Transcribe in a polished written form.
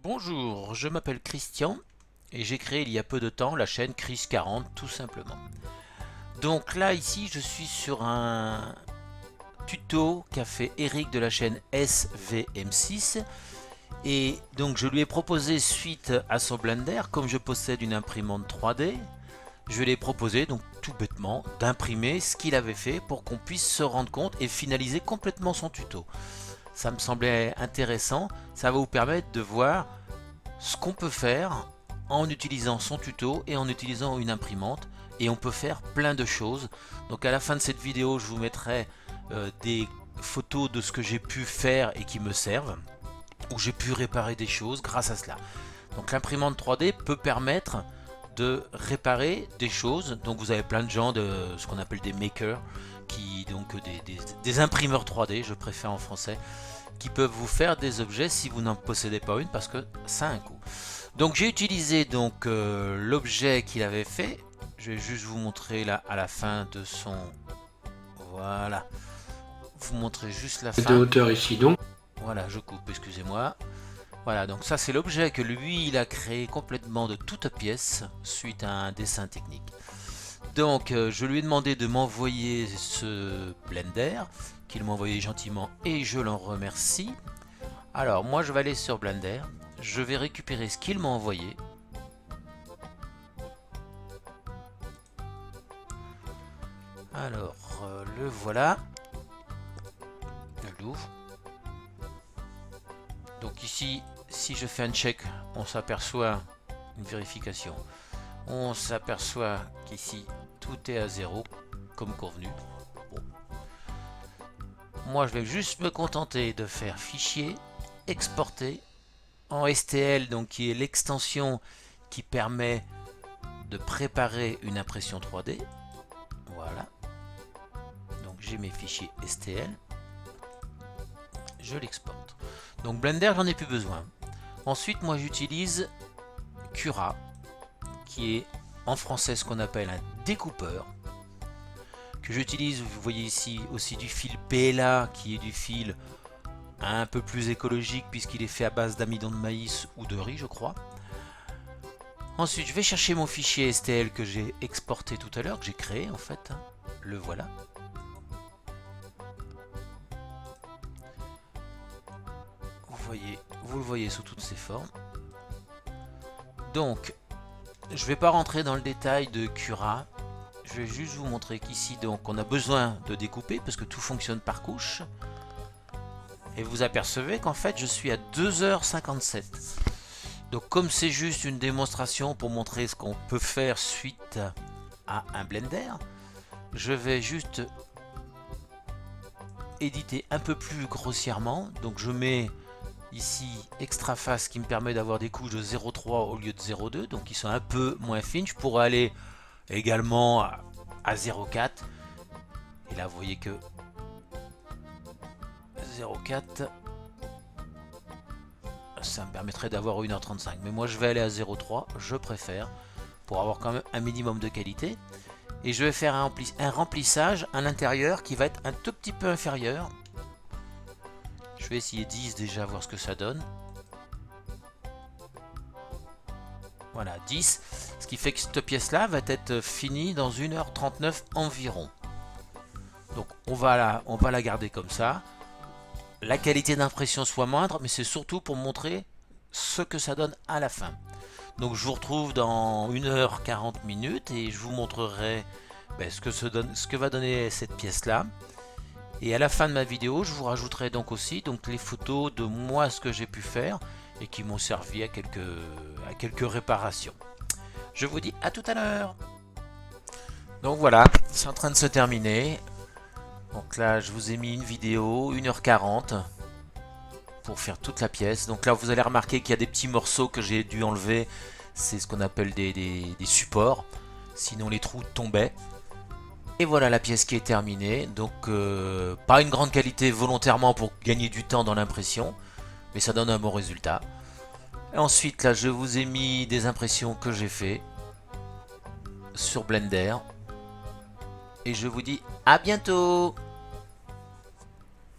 Bonjour, je m'appelle Christian et j'ai créé il y a peu de temps la chaîne Chris40 tout simplement. Donc là ici je suis sur un tuto qu'a fait Eric de la chaîne SVM6 et donc je lui ai proposé suite à son Blender, comme je possède une imprimante 3D, je lui ai proposé donc tout bêtement d'imprimer ce qu'il avait fait pour qu'on puisse se rendre compte et finaliser complètement son tuto. Ça me semblait intéressant, ça va vous permettre de voir ce qu'on peut faire en utilisant son tuto et en utilisant une imprimante, et on peut faire plein de choses. Donc à la fin de cette vidéo je vous mettrai des photos de ce que j'ai pu faire et qui me servent, où j'ai pu réparer des choses grâce à cela. Donc l'imprimante 3D peut permettre de réparer des choses. Donc vous avez plein de gens de ce qu'on appelle des makers, qui donc des imprimeurs 3D, je préfère en français, qui peuvent vous faire des objets si vous n'en possédez pas une, parce que ça a un coût. Donc j'ai utilisé donc l'objet qu'il avait fait. Je vais juste vous montrer là à la fin de son, voilà, vous montrer juste la De fin. hauteur ici donc. Voilà, je coupe, excusez-moi. Voilà, donc ça c'est l'objet que lui il a créé complètement de toutes pièces suite à un dessin technique. Donc je lui ai demandé de m'envoyer ce Blender, qu'il m'a envoyé gentiment et je l'en remercie. Alors moi je vais aller sur Blender, je vais récupérer ce qu'il m'a envoyé. Alors le voilà, je l'ouvre. Donc ici, si je fais un check, on s'aperçoit une vérification. On s'aperçoit qu'ici tout est à 0 comme convenu. Bon. Moi je vais juste me contenter de faire fichier, exporter en STL, donc qui est l'extension qui permet de préparer une impression 3D. Voilà. Donc j'ai mes fichiers STL. Je l'exporte. Donc Blender, j'en ai plus besoin. Ensuite, moi j'utilise Cura, qui est en français ce qu'on appelle un découpeur, que j'utilise, vous voyez ici, aussi du fil PLA, qui est du fil un peu plus écologique puisqu'il est fait à base d'amidon de maïs ou de riz, je crois. Ensuite, je vais chercher mon fichier STL que j'ai exporté tout à l'heure, que j'ai créé en fait. Le voilà. Vous le voyez sous toutes ses formes. Donc, je ne vais pas rentrer dans le détail de Cura. Je vais juste vous montrer qu'ici, donc, on a besoin de découper parce que tout fonctionne par couche. Et vous apercevez qu'en fait, je suis à 2h57. Donc, comme c'est juste une démonstration pour montrer ce qu'on peut faire suite à un Blender, je vais juste éditer un peu plus grossièrement. Donc, je mets ici extra face qui me permet d'avoir des couches de 0,3 au lieu de 0,2, donc qui sont un peu moins fines. Je pourrais aller également à 0,4, et là vous voyez que 0,4 ça me permettrait d'avoir 1h35, mais moi je vais aller à 0,3, je préfère, pour avoir quand même un minimum de qualité. Et je vais faire un remplissage à l'intérieur qui va être un tout petit peu inférieur. Je vais essayer 10 déjà, voir ce que ça donne. Voilà, 10. Ce qui fait que cette pièce-là va être finie dans 1h39 environ. Donc on va la garder comme ça. La qualité d'impression soit moindre, mais c'est surtout pour montrer ce que ça donne à la fin. Donc je vous retrouve dans 1h40 minutes et je vous montrerai ce que va donner cette pièce-là. Et à la fin de ma vidéo, je vous rajouterai donc aussi les photos de moi, ce que j'ai pu faire et qui m'ont servi à quelques réparations. Je vous dis à tout à l'heure. Donc voilà, c'est en train de se terminer. Donc là, je vous ai mis une vidéo, 1h40, pour faire toute la pièce. Donc là, vous allez remarquer qu'il y a des petits morceaux que j'ai dû enlever. C'est ce qu'on appelle des supports. Sinon, les trous tombaient. Et voilà la pièce qui est terminée. Donc pas une grande qualité volontairement pour gagner du temps dans l'impression, mais ça donne un bon résultat. Et ensuite là je vous ai mis des impressions que j'ai fait sur Blender. Et je vous dis à bientôt.